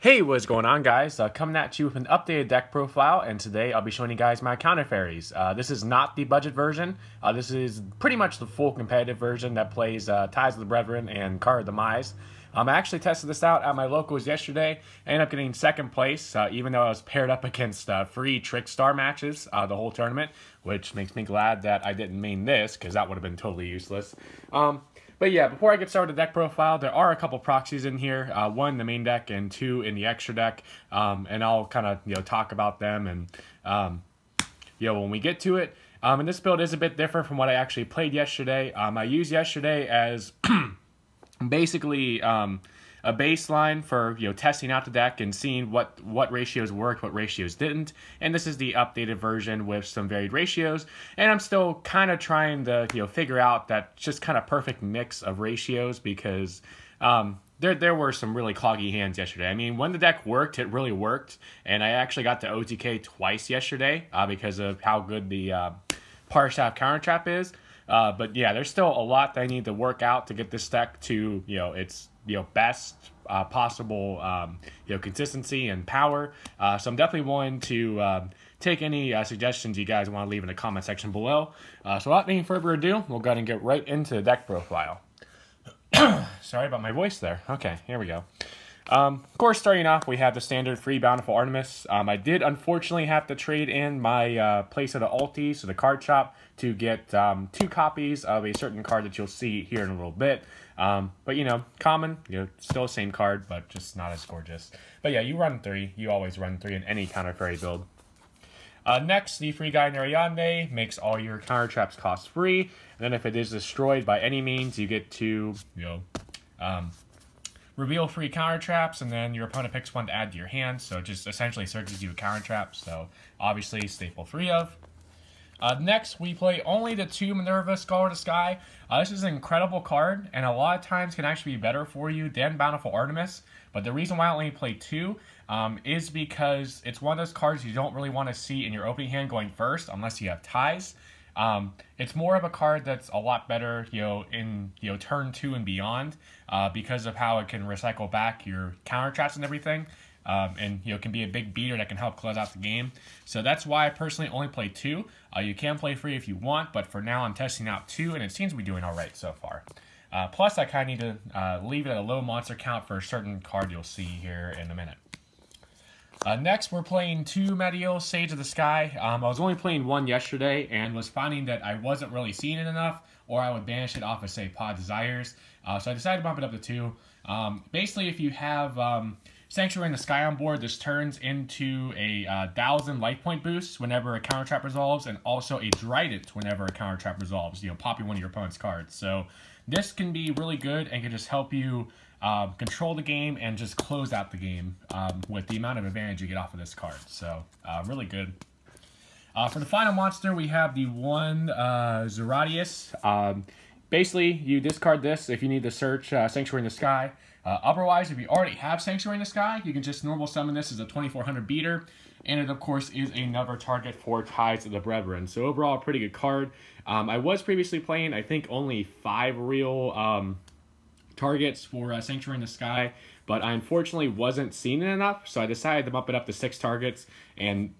Hey, what's going on, guys? Coming at you with an updated deck profile, and today I'll be showing you guys my counter fairies. This is not the budget version. This is pretty much the full competitive version that plays Ties of the Brethren and Card of Demise. I actually tested this out at my locals yesterday. I ended up getting second place, even though I was paired up against free Trickstar matches the whole tournament, which makes me glad that I didn't main this, because that would have been totally useless. But yeah, before I get started with the deck profile, there are a couple proxies in here. One, the main deck, and two, in the extra deck. And I'll kind of talk about them and when we get to it. And this build is a bit different from what I actually played yesterday. I used yesterday as basically a baseline for testing out the deck and seeing what ratios worked, what ratios didn't. And this is the updated version with some varied ratios. And I'm still kind of trying to figure out that just kind of perfect mix of ratios, because there were some really cloggy hands yesterday. I mean, when the deck worked, it really worked, and I actually got to OTK twice yesterday because of how good the Parshath counter trap is. But yeah, there's still a lot that I need to work out to get this deck to its best possible consistency and power. So I'm definitely willing to take any suggestions you guys want to leave in the comment section below. So without any further ado, we'll go ahead and get right into the deck profile. Sorry about my voice there. Okay, here we go. Of course, starting off, we have the standard free Bountiful Artemis. I did unfortunately have to trade in my place of the ulti, so the card shop, to get 2 copies of a certain card that you'll see here in a little bit. But common, still the same card, but just not as gorgeous. But yeah, you run 3. You always run 3 in any counter fairy build. Next, the free guy Nariande makes all your counter traps cost free. And then if it is destroyed by any means, you get to reveal free counter traps, and then your opponent picks one to add to your hand. So it just essentially searches you a counter trap. So obviously staple 3 of. Next, we play only the 2 Minerva Scholar of the Sky. This is an incredible card, and a lot of times can actually be better for you than Bountiful Artemis. But the reason why I only play 2 is because it's one of those cards you don't really want to see in your opening hand going first, unless you have ties. It's more of a card that's a lot better, in turn 2 and beyond, because of how it can recycle back your counter traps and everything. And can be a big beater that can help close out the game. So that's why I personally only play 2. You can play 3 if you want, but for now I'm testing out 2, and it seems to be doing all right so far. Plus, I kind of need to leave it at a low monster count for a certain card you'll see here in a minute. Next, we're playing 2 Meteor Sage of the Sky. I was only playing 1 yesterday and was finding that I wasn't really seeing it enough, or I would banish it off of, say, Pod Desires. So I decided to bump it up to 2. Basically, if you have Sanctuary in the Sky on board, this turns into a 1,000 life point boost whenever a counter trap resolves, and also a Trident whenever a counter trap resolves, popping one of your opponent's cards. So this can be really good and can just help you control the game and just close out the game with the amount of advantage you get off of this card. So really good. For the final monster, we have the 1 Zeradius. Basically, you discard this if you need to search Sanctuary in the Sky. Otherwise, if you already have Sanctuary in the Sky, you can just normal summon this as a 2400 beater, and it, of course, is another target for Ties of the Brethren. So overall, a pretty good card. I was previously playing, I think, only 5 real targets for Sanctuary in the Sky, but I unfortunately wasn't seeing it enough, so I decided to bump it up to 6 targets, and,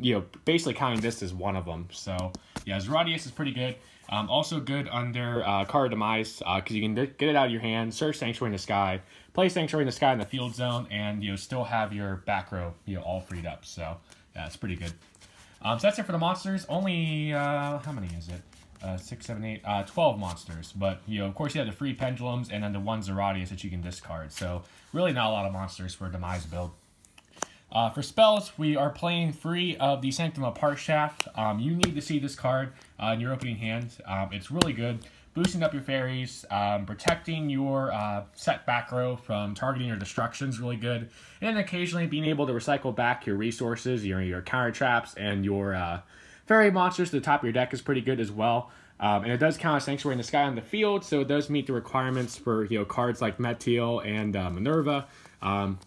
basically counting this as one of them. So, yeah, Zeradius is pretty good. Also good under Card of Demise, because you can get it out of your hand, search Sanctuary in the Sky, play Sanctuary in the Sky in the field zone, and still have your back row all freed up. So yeah, it's pretty good. So that's it for the monsters. Only how many is it? 6, 7, 8, 12 monsters. But of course you have the free pendulums and then the 1 Zeradius that you can discard. So really not a lot of monsters for a Demise build. For spells, we are playing free of the Sanctum of Parshath. You need to see this card in your opening hand. It's really good. Boosting up your fairies, protecting your set back row from targeting or destruction is really good. And then occasionally being able to recycle back your resources, your counter traps, and your fairy monsters to the top of your deck is pretty good as well. And it does count as Sanctuary in the Sky on the field, so it does meet the requirements for cards like Meteor and Minerva. And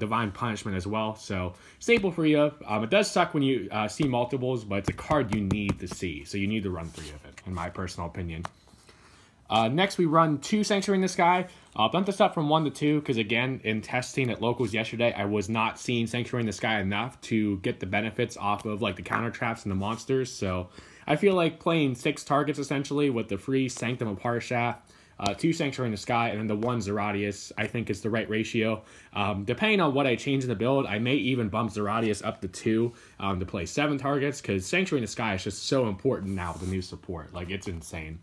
Divine Punishment as well. So staple for you. It does suck when you see multiples, but it's a card you need to see, so you need to run 3 of it, in my personal opinion. Next, we run 2 Sanctuary in the Sky. I'll bump this up from 1 to 2 because, again, in testing at locals yesterday, I was not seeing Sanctuary in the Sky enough to get the benefits off of like the counter traps and the monsters. So I feel like playing 6 targets essentially with the free Sanctum of Parshath, 2 Sanctuary in the Sky, and then the 1 Zeratius, I think is the right ratio. Depending on what I change in the build, I may even bump Zeratius up to 2 to play 7 targets because Sanctuary in the Sky is just so important now with the new support. Like, it's insane.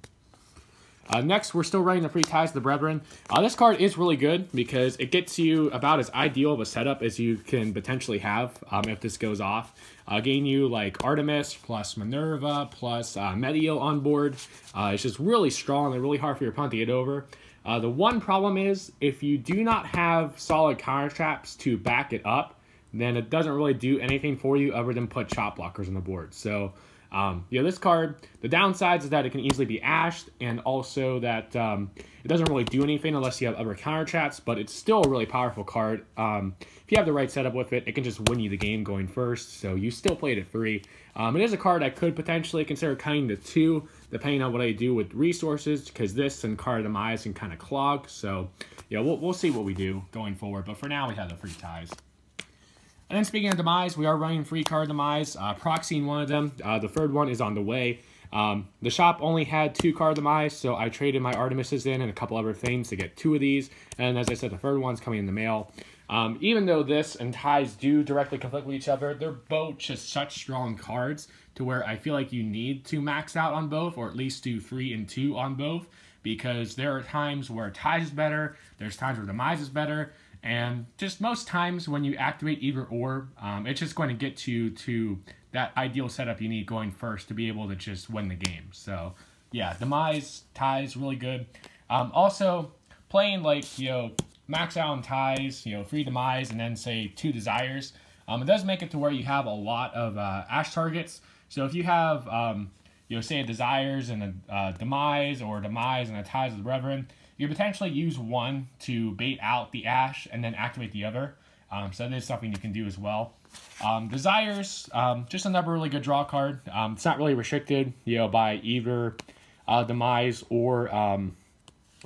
Next, we're still running the free Ties of the Brethren. This card is really good because it gets you about as ideal of a setup as you can potentially have if this goes off. Gain you like Artemis plus Minerva plus Medio on board. It's just really strong and really hard for your opponent to get over. The one problem is if you do not have solid counter traps to back it up, then it doesn't really do anything for you other than put chop blockers on the board. So this card, the downsides is that it can easily be ashed, and also that it doesn't really do anything unless you have other counter traps, but it's still a really powerful card. If you have the right setup with it, it can just win you the game going first, so you still play it at 3. It is a card I could potentially consider cutting to 2, depending on what I do with resources, because this and Card of Demise can kind of clog, so yeah, we'll see what we do going forward, but for now we have the free Ties. And then speaking of Demise, we are running free Card Demise, proxying one of them. The third one is on the way. The shop only had 2 Card Demise, so I traded my Artemises in and a couple other things to get 2 of these. And as I said, the third one's coming in the mail. Even though this and Ties do directly conflict with each other, they're both just such strong cards to where I feel like you need to max out on both, or at least do 3 and 2 on both, because there are times where Ties is better, there's times where Demise is better, and just most times when you activate either or, it's just going to get you to that ideal setup you need going first to be able to just win the game. So yeah, Demise, Ties, really good. Also, playing like, max out on Ties, free Demise, and then say 2 Desires, it does make it to where you have a lot of Ash targets. So if you have, say a Desires and a Demise, or Demise and a Ties of the Brethren, you potentially use one to bait out the Ash and then activate the other. So that is something you can do as well. Desires, just another really good draw card. It's not really restricted, by either Demise or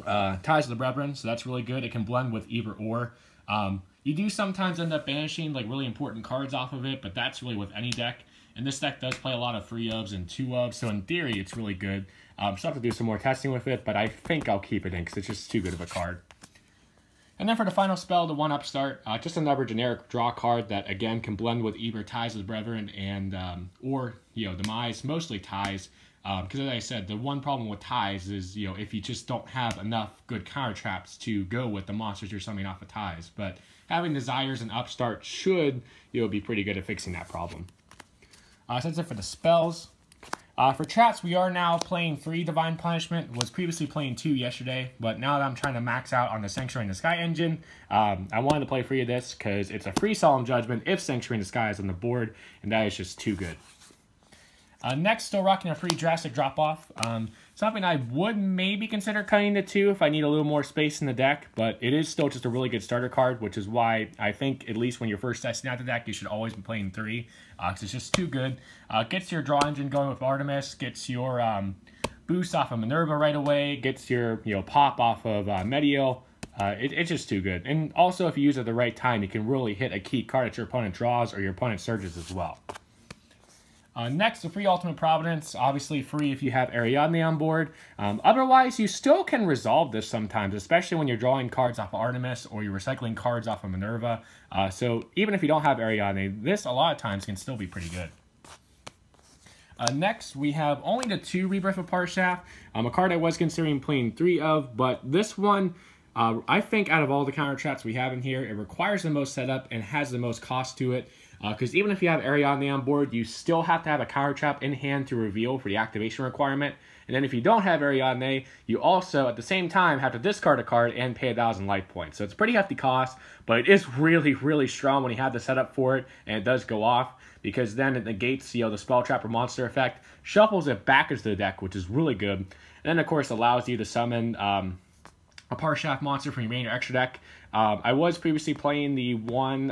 Ties of the Brethren, so that's really good. It can blend with either or. You do sometimes end up banishing like really important cards off of it, but that's really with any deck. And this deck does play a lot of 3 ofs and 2 ofs, so in theory it's really good. Still have to do some more testing with it, but I think I'll keep it in because it's just too good of a card. And then for the final spell, the 1 Upstart, just another generic draw card that again can blend with either Ties of the Brethren and or Demise, mostly Ties. Because as I said, the one problem with Ties is if you just don't have enough good counter traps to go with the monsters you're summoning off of Ties. But having Desires and Upstart should be pretty good at fixing that problem. So that's it for the spells. For traps, we are now playing 3 Divine Punishment. Was previously playing 2 yesterday, but now that I'm trying to max out on the Sanctuary in the Sky engine, I wanted to play 3 of this because it's a free Solemn Judgment if Sanctuary in the Sky is on the board, and that is just too good. Next, still rocking a free Drastic Drop-Off. Something I would maybe consider cutting to 2 if I need a little more space in the deck, but it is still just a really good starter card, which is why I think, at least when you're first testing out the deck, you should always be playing 3, because it's just too good. Gets your draw engine going with Artemis, gets your boost off of Minerva right away, gets your pop off of Medio. It's just too good. And also, if you use it at the right time, you can really hit a key card that your opponent draws or your opponent surges as well. Next, the free Ultimate Providence, obviously free if you have Ariadne on board. Otherwise, you still can resolve this sometimes, especially when you're drawing cards off of Artemis or you're recycling cards off of Minerva. So even if you don't have Ariadne, this a lot of times can still be pretty good. Next, we have only the 2 Rebirth of Parshath, a card I was considering playing 3 of, but this one, I think out of all the counter traps we have in here, it requires the most setup and has the most cost to it. Because even if you have Ariadne on board, you still have to have a counter trap in hand to reveal for the activation requirement. And then if you don't have Ariadne, you also, at the same time, have to discard a card and pay 1,000 life points. So it's a pretty hefty cost, but it is really, really strong when you have the setup for it, and it does go off, because then it negates the Spell Trap or Monster effect, shuffles it back into the deck, which is really good, and then, of course, allows you to summon a Parshath monster from your main or extra deck. I was previously playing the one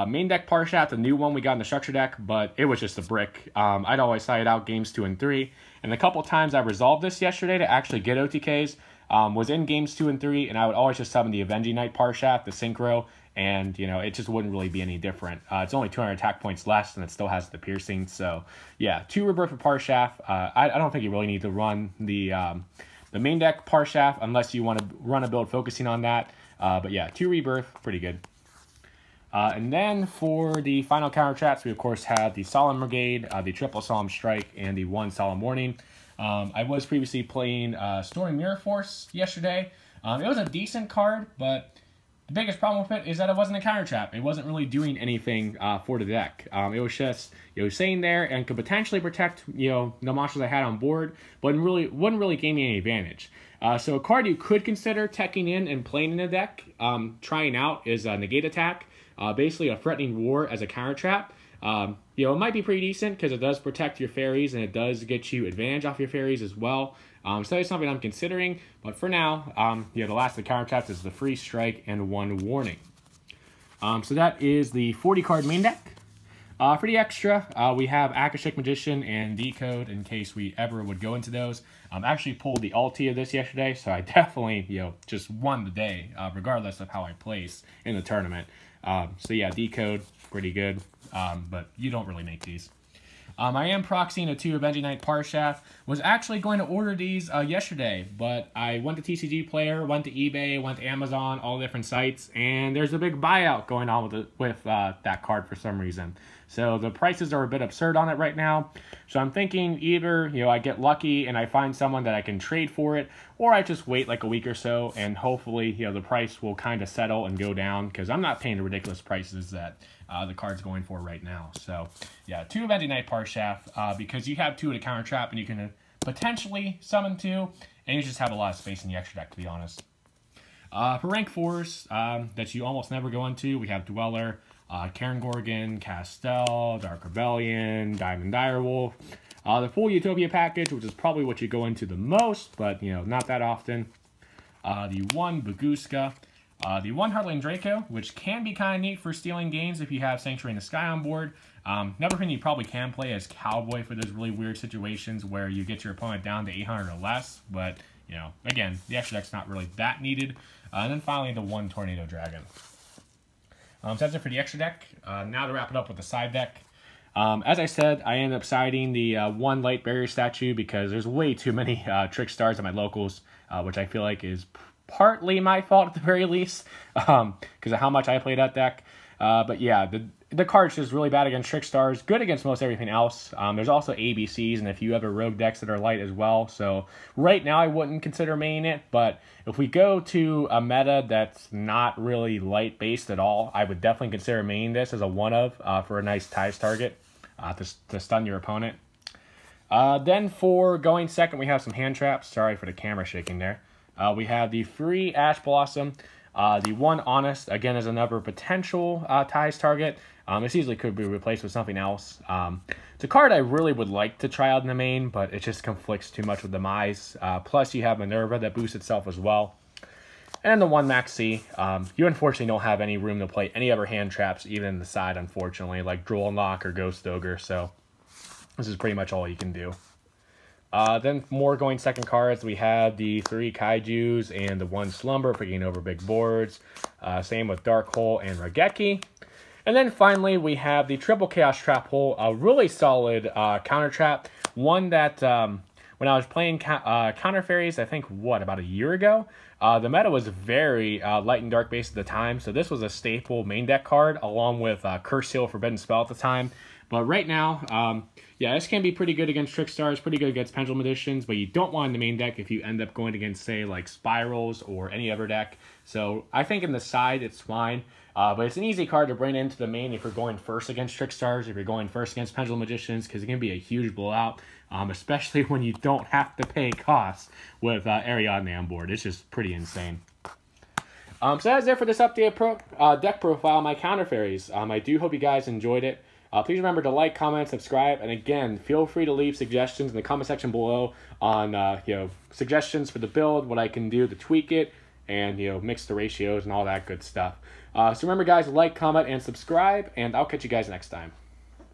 Main deck Parshat, the new one we got in the structure deck, but it was just a brick. I'd always side it out games 2 and 3. And the couple times I resolved this yesterday to actually get OTKs was in games 2 and 3, and I would always just summon the Avenging Knight Parshat, the Synchro, and, it just wouldn't really be any different. It's only 200 attack points less, and it still has the piercing. So, yeah, 2 Rebirth for Parshat. I don't think you really need to run the main deck Parshat unless you want to run a build focusing on that. But, yeah, 2 Rebirth, pretty good. And then for the final counter traps, we, of course, have the Solemn Brigade, the Triple Solemn Strike, and the 1 Solemn Warning. I was previously playing Storing Mirror Force yesterday. It was a decent card, but the biggest problem with it is that it wasn't a counter trap. It wasn't really doing anything for the deck. It was just sitting there and could potentially protect the monsters I had on board, but wouldn't really gain me any advantage. So a card you could consider teching in and playing in the deck, trying out, is Negate Attack. Basically a Threatening War as a counter trap. It might be pretty decent because it does protect your fairies and it does get you advantage off your fairies as well. So it's something I'm considering, but for now, the last of the counter traps is the Free Strike and 1 Warning. So that is the 40 card main deck. For the extra, we have Akashic Magician and Decode in case we ever would go into those. I actually pulled the ulti of this yesterday, so I definitely just won the day, regardless of how I place in the tournament. So yeah, Decode, pretty good, but you don't really make these. I am proxying a 2 Avenging Knight Parshat. Was actually going to order these yesterday, but I went to TCG Player, went to eBay, went to Amazon, all different sites, and there's a big buyout going on with that card for some reason. So the prices are a bit absurd on it right now. So I'm thinking either I get lucky and I find someone that I can trade for it, or I just wait like a week or so and hopefully the price will kind of settle and go down because I'm not paying the ridiculous prices that the card's going for right now. So yeah, 2 Avenging Knight Parshat because you have 2 at a counter trap and you can potentially summon 2, and you just have a lot of space in the extra deck, to be honest. For rank 4s that you almost never go into, we have Dweller, Karen Gorgon, Castell, Dark Rebellion, Diamond Direwolf, the full Utopia package, which is probably what you go into the most, but not that often. The 1 Baguska, the 1 Heartland Draco, which can be kind of neat for stealing games if you have Sanctuary in the Sky on board. Another thing you probably can play as Cowboy for those really weird situations where you get your opponent down to 800 or less, but again, the extra deck's not really that needed. And then finally, the 1 Tornado Dragon. So that's it for the extra deck. Now to wrap it up with the side deck. As I said, I ended up siding the 1 Light Barrier statue because there's way too many Trick Stars at my locals, which I feel like is partly my fault at the very least, because of how much I play that deck. But yeah, the card's just really bad against Trick Stars, good against most everything else. There's also ABCs, and if you have a rogue decks that are light as well. So right now I wouldn't consider maining it, but if we go to a meta that's not really light based at all, I would definitely consider maining this as a for a nice ties target to stun your opponent. Then for going second, we have some hand traps. Sorry for the camera shaking there. We have the free Ash Blossom. The 1 Honest, again, is another potential ties target. This easily could be replaced with something else. It's a card I really would like to try out in the main, but it just conflicts too much with Demise. Plus, you have Minerva that boosts itself as well. And the 1 Maxi. You unfortunately don't have any room to play any other hand traps, even in the side, unfortunately, like Droll Unlock or Ghost Ogre. So this is pretty much all you can do. Then more going second cards, we have the 3 Kaijus and the 1 Slumber for getting over big boards. Same with Dark Hole and Raigeki. And then finally, we have the Triple Chaos Trap Hole, a really solid counter trap. One that, when I was playing Counter Fairies, I think, about a year ago, the meta was very light and dark based at the time. So this was a staple main deck card, along with Curse Seal Forbidden Spell at the time. But right now, yeah, this can be pretty good against Trick Stars, pretty good against Pendulum Editions, but you don't want in the main deck if you end up going against, say, like Spirals or any other deck. So I think in the side, it's fine. But it's an easy card to bring into the main if you're going first against Trick Stars, if you're going first against Pendulum Magicians, because it can be a huge blowout, especially when you don't have to pay costs with Ariadne on board. It's just pretty insane. So that's it for this updated deck profile, my Counter Fairies. I do hope you guys enjoyed it. Please remember to like, comment, subscribe, and again, feel free to leave suggestions in the comment section below on suggestions for the build, what I can do to tweak it, and mix the ratios and all that good stuff. So remember, guys, like, comment, and subscribe, and I'll catch you guys next time.